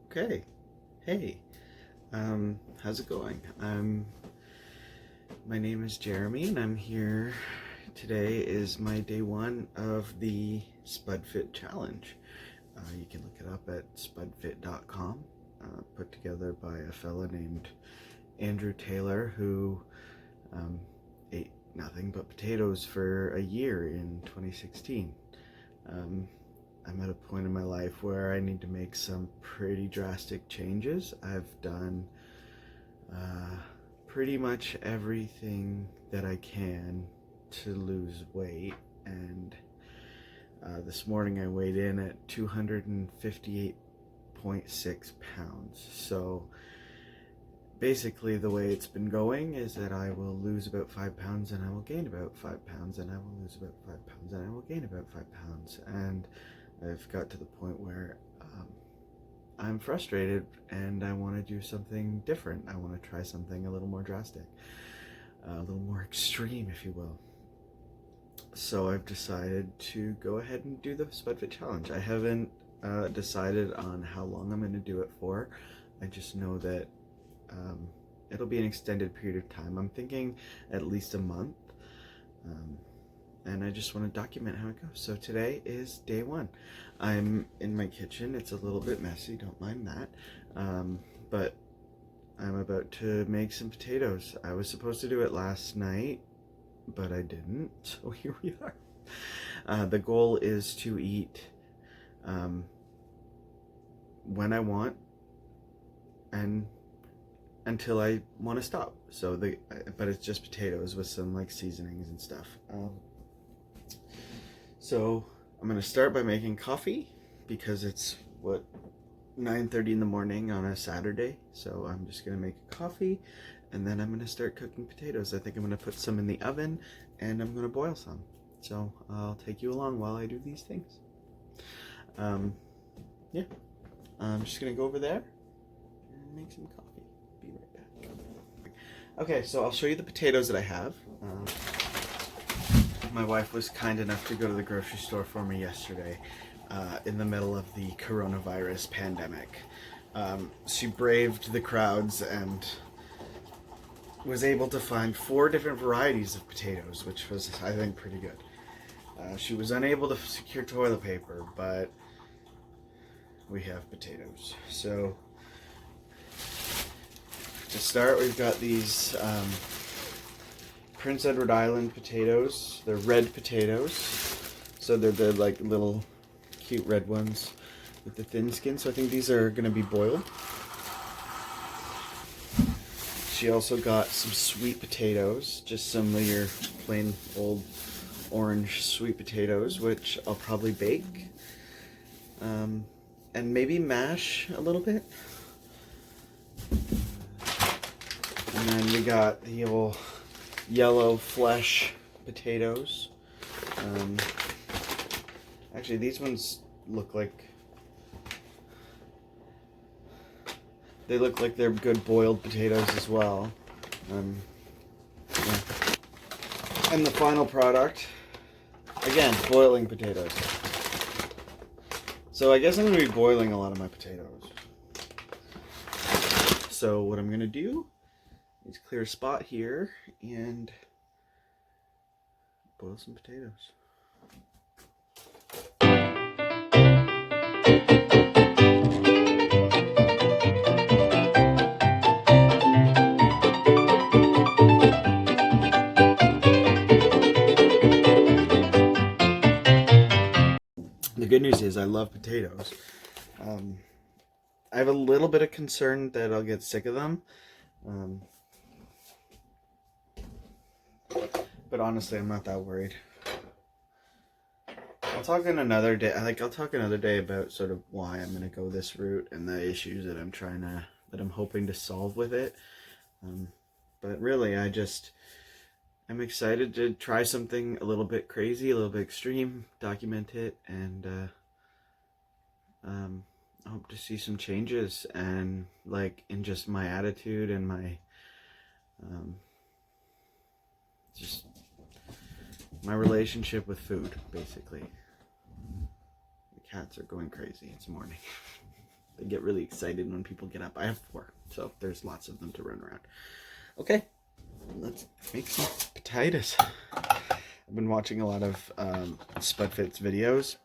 Okay. Hey. How's it going? My name is Jeremy and I'm here. Today is my day one of the Spud Fit challenge. You can look it up at spudfit.com, put together by a fella named Andrew Taylor who ate nothing but potatoes for a year in 2016. I'm at a point in my life where I need to make some pretty drastic changes. I've done pretty much everything that I can to lose weight, and this morning I weighed in at 258.6 pounds. So basically the way it's been going is that I will lose about 5 pounds and I will gain about 5 pounds and I will lose about 5 pounds and I will gain about 5 pounds, and I've got to the point where I'm frustrated and I want to do something different. I want to try something a little more drastic, a little more extreme, if you will. So I've decided to go ahead and do the Spud Fit challenge. I haven't decided on how long I'm going to do it for. I just know that it'll be an extended period of time. I'm thinking at least a month. And I just want to document how it goes. So today is day one. I'm in my kitchen. It's a little bit messy, don't mind that. But I'm about to make some potatoes. I was supposed to do it last night, but I didn't. So here we are. The goal is to eat when I want and until I want to stop. So but it's just potatoes with some like seasonings and stuff. So I'm going to start by making coffee because it's 9:30 in the morning on a Saturday. So I'm just going to make a coffee and then I'm going to start cooking potatoes. I think I'm going to put some in the oven and I'm going to boil some. So I'll take you along while I do these things. Yeah, I'm just going to go over there and make some coffee. Be right back. Okay, so I'll show you the potatoes that I have. My wife was kind enough to go to the grocery store for me yesterday in the middle of the coronavirus pandemic. She braved the crowds and was able to find 4 different varieties of potatoes, which was, I think, pretty good. She was unable to secure toilet paper, but we have potatoes. So to start, we've got these Prince Edward Island potatoes. They're red potatoes, so they're the like little cute red ones with the thin skin. So I think these are going to be boiled. She also got some sweet potatoes, just some of your plain old orange sweet potatoes, which I'll probably bake and maybe mash a little bit. And then we got the old yellow flesh potatoes. Actually, these ones look like they're good boiled potatoes as well. Yeah. And the final product, again, boiling potatoes. So I guess I'm going to be boiling a lot of my potatoes. So what I'm going to do is clear a spot here and boil some potatoes. The good news is I love potatoes. I have a little bit of concern that I'll get sick of them. But honestly, I'm not that worried. I'll talk another day about sort of why I'm going to go this route and the issues that I'm hoping to solve with it. But really, I'm excited to try something a little bit crazy, a little bit extreme, document it, and I hope to see some changes and like in just my attitude and my just my relationship with food, basically. The cats are going crazy. It's morning. They get really excited when people get up. I have 4, so there's lots of them to run around. Okay, let's make some potatoes. I've been watching a lot of Spud Fit's videos,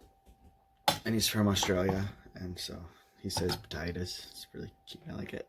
and he's from Australia, and so he says potatoes. It's really cute. I like it.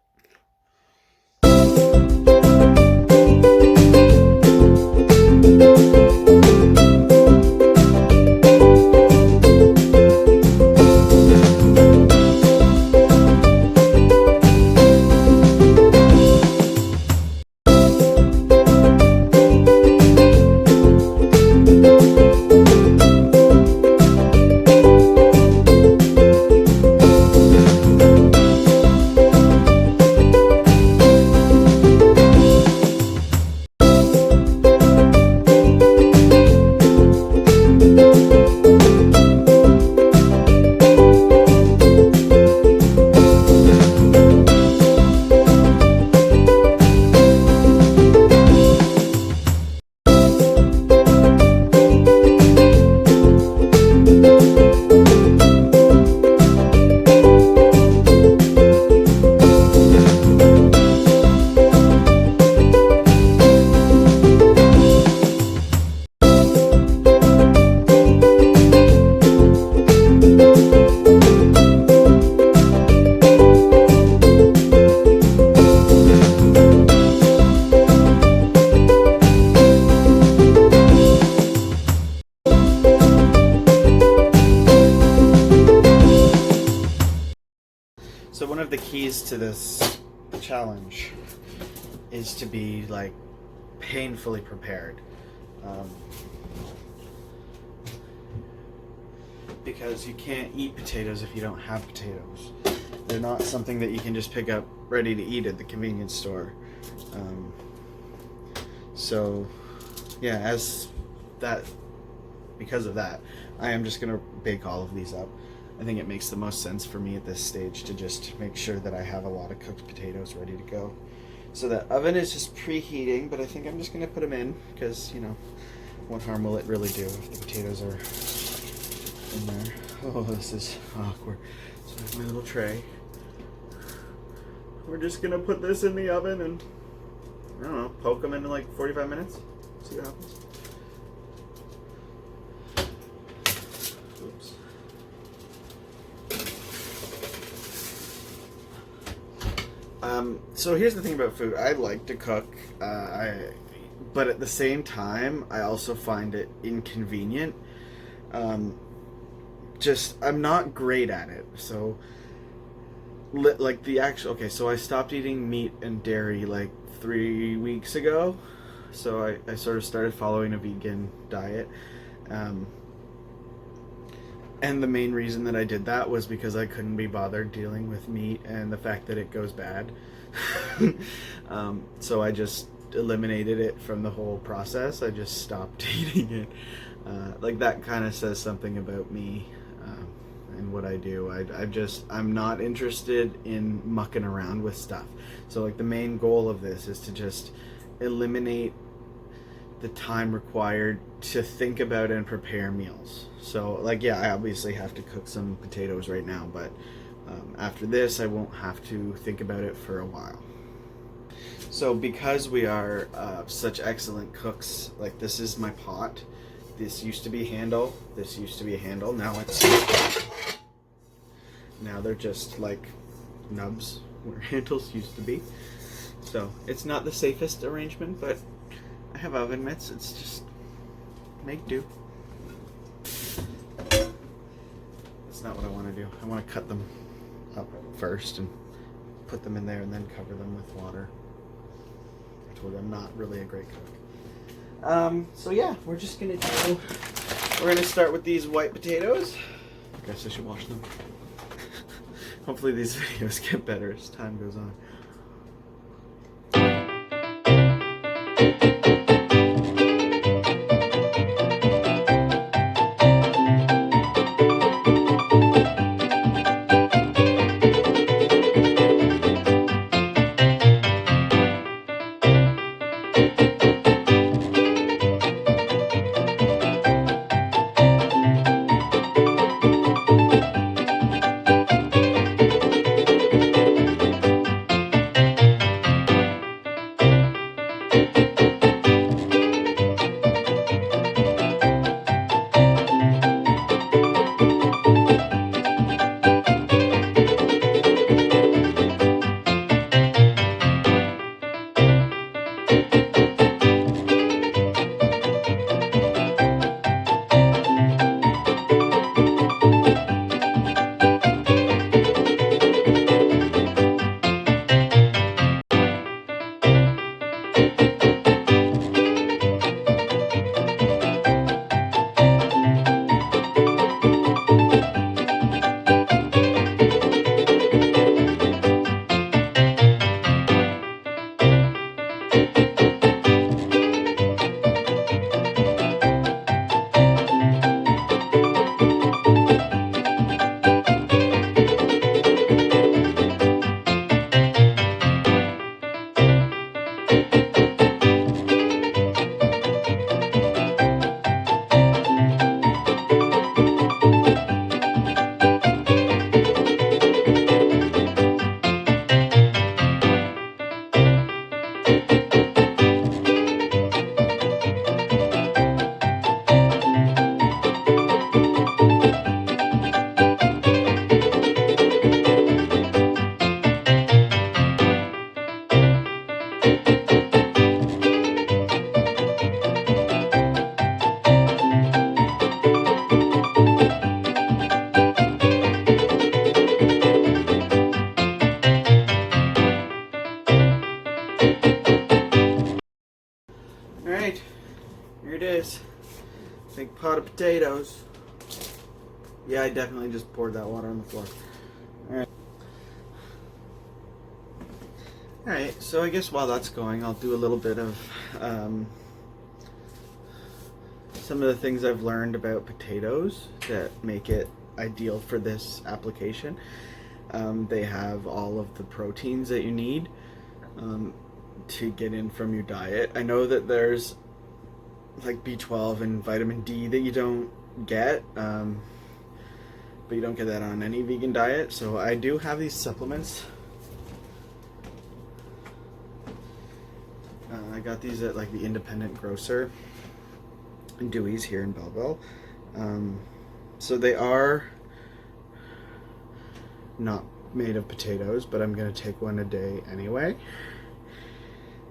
So one of the keys to this challenge is to be like painfully prepared, because you can't eat potatoes if you don't have potatoes. They're not something that you can just pick up ready to eat at the convenience store. So yeah, because of that, I am just gonna bake all of these up. I think it makes the most sense for me at this stage to just make sure that I have a lot of cooked potatoes ready to go. So the oven is just preheating, but I think I'm just going to put them in because, you know, what harm will it really do if the potatoes are in there? Oh, this is awkward. So I have my little tray. We're just going to put this in the oven and, I don't know, poke them in like 45 minutes. See what happens. Oops. So here's the thing about food. I like to cook, but at the same time, I also find it inconvenient. I'm not great at it. So, so I stopped eating meat and dairy like 3 weeks ago. So I sort of started following a vegan diet. And the main reason that I did that was because I couldn't be bothered dealing with meat and the fact that it goes bad. So I just eliminated it from the whole process. I just stopped eating it. Like that kind of says something about me and what I do. I'm not interested in mucking around with stuff. So like the main goal of this is to just eliminate the time required to think about and prepare meals. So like, yeah, I obviously have to cook some potatoes right now, but after this I won't have to think about it for a while. So because we are such excellent cooks, like this is my pot. This used to be a handle. This used to be a handle. Now they're just like nubs where handles used to be. So it's not the safest arrangement, but I have oven mitts. It's just make do. That's not what I want to do. I want to cut them up first and put them in there and then cover them with water. I told you I'm not really a great cook. So yeah, we're gonna start with these white potatoes. I guess I should wash them. Hopefully these videos get better as time goes on. potatoes. Yeah, I definitely just poured that water on the floor. Alright, so I guess while that's going, I'll do a little bit of some of the things I've learned about potatoes that make it ideal for this application. They have all of the proteins that you need to get in from your diet. I know that there's like B12 and vitamin D that you don't get, but you don't get that on any vegan diet. So I do have these supplements. I got these at like the independent grocer in Dewey's here in Belleville. So they are not made of potatoes, but I'm gonna take one a day anyway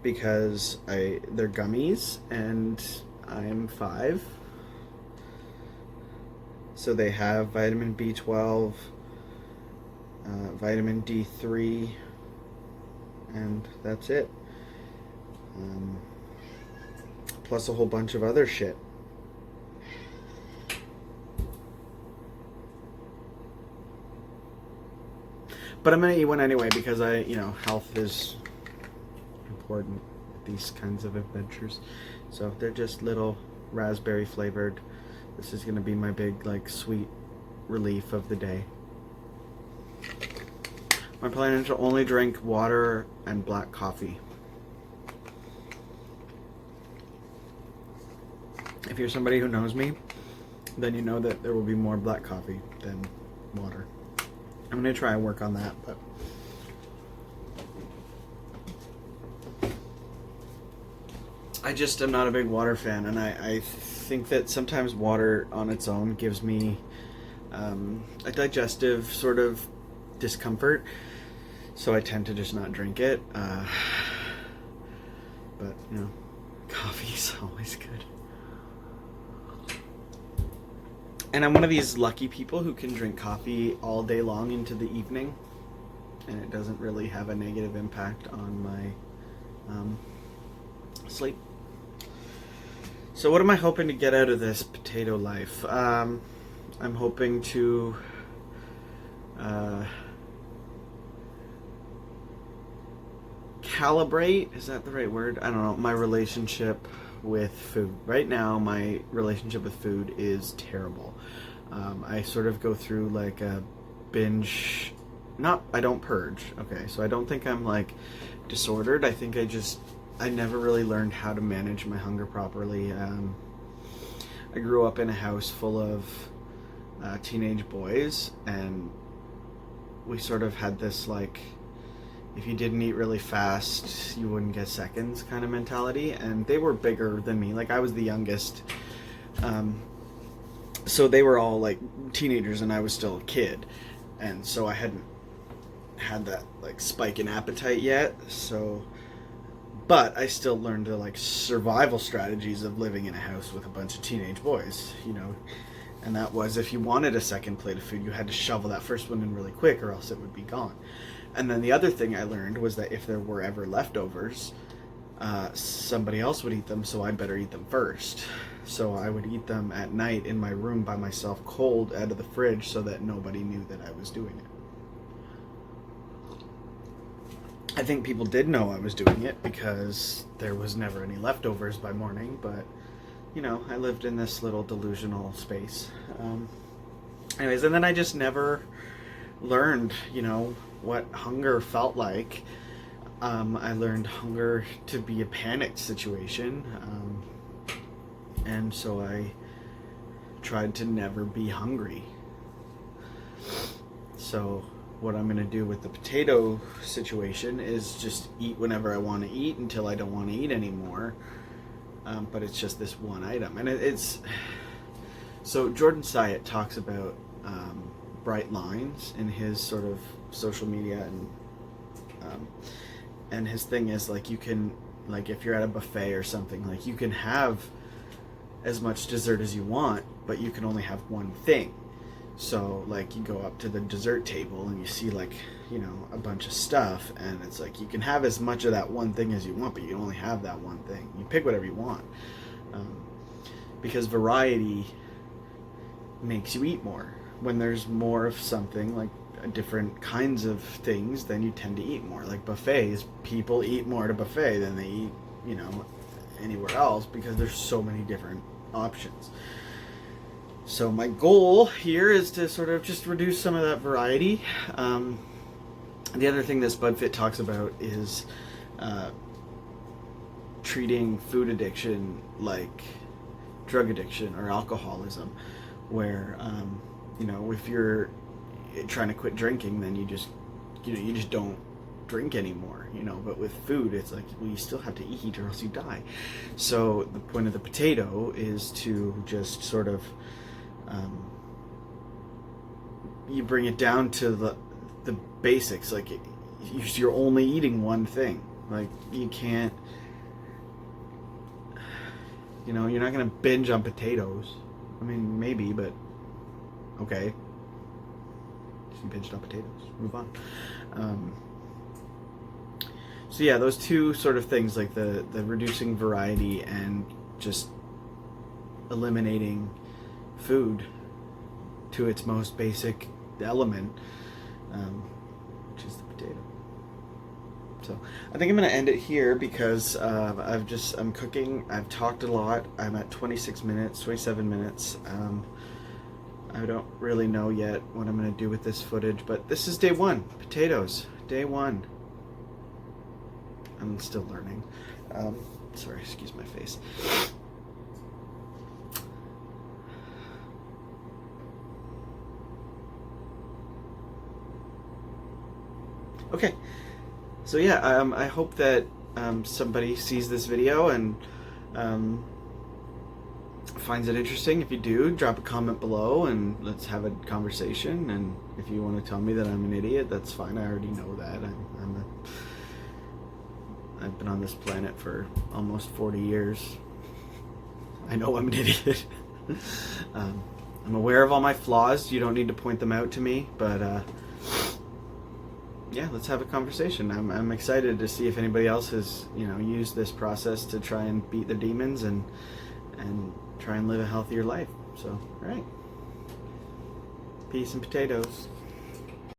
because they're gummies and I'm 5. So they have vitamin B12, vitamin D3, and that's it. Plus a whole bunch of other shit. But I'm gonna eat one anyway because health is important with these kinds of adventures. So they're just little raspberry flavored. This is gonna be my big like sweet relief of the day. My plan is to only drink water and black coffee. If you're somebody who knows me, then you know that there will be more black coffee than water. I'm going to try and work on that, but I just am not a big water fan, and I think that sometimes water on its own gives me a digestive sort of discomfort, so I tend to just not drink it. But, coffee is always good. And I'm one of these lucky people who can drink coffee all day long into the evening, and it doesn't really have a negative impact on my sleep. So what am I hoping to get out of this potato life? I'm hoping to calibrate, is that the right word? I don't know, my relationship with food. Right now, my relationship with food is terrible. I sort of go through like a binge, I don't purge, okay, so I don't think I'm like disordered. I think I never really learned how to manage my hunger properly. I grew up in a house full of teenage boys, and we sort of had this like, if you didn't eat really fast, you wouldn't get seconds kind of mentality. And they were bigger than me. Like, I was the youngest. So they were all like teenagers and I was still a kid. And so I hadn't had that like spike in appetite yet. But I still learned the like survival strategies of living in a house with a bunch of teenage boys, And that was, if you wanted a second plate of food, you had to shovel that first one in really quick or else it would be gone. And then the other thing I learned was that if there were ever leftovers, somebody else would eat them, so I'd better eat them first. So I would eat them at night in my room by myself, cold, out of the fridge, so that nobody knew that I was doing it. I think people did know I was doing it because there was never any leftovers by morning, but, I lived in this little delusional space. Anyways, and then I just never learned, what hunger felt like. I learned hunger to be a panicked situation, and so I tried to never be hungry. So what I'm going to do with the potato situation is just eat whenever I want to eat until I don't want to eat anymore, but it's just this one item. And it's so Jordan Syatt talks about bright lines in his sort of social media, and his thing is like, you can, like, if you're at a buffet or something, like, you can have as much dessert as you want, but you can only have one thing. So like, you go up to the dessert table and you see like, a bunch of stuff, and it's like, you can have as much of that one thing as you want, but you only have that one thing. You pick whatever you want, because variety makes you eat more. When there's more of something, like different kinds of things, then you tend to eat more. Like buffets, people eat more at a buffet than they eat, anywhere else, because there's so many different options. So my goal here is to sort of just reduce some of that variety. The other thing that Spud Fit talks about is treating food addiction like drug addiction or alcoholism, where if you're trying to quit drinking, then you just don't drink anymore, but with food it's like, well, you still have to eat or else you die. So the point of the potato is to just sort of you bring it down to the basics. Like you're only eating one thing. Like you can't, you're not gonna binge on potatoes. I mean, maybe, but okay, you binged on potatoes, move on. So yeah, those two sort of things, like the reducing variety and just eliminating food to its most basic element, which is the potato. So I think I'm going to end it here because I'm cooking. I've talked a lot. I'm at 27 minutes. I don't really know yet what I'm going to do with this footage, but this is day one. Potatoes, day one. I'm still learning. Sorry, excuse my face. Okay, so yeah, I hope that somebody sees this video and finds it interesting. If you do, drop a comment below and let's have a conversation. And if you want to tell me that I'm an idiot, that's fine. I already know that. I've been on this planet for almost 40 years. I know I'm an idiot. I'm aware of all my flaws. You don't need to point them out to me, but yeah, let's have a conversation. I'm excited to see if anybody else has used this process to try and beat their demons and try and live a healthier life. So, all right. Peace and potatoes.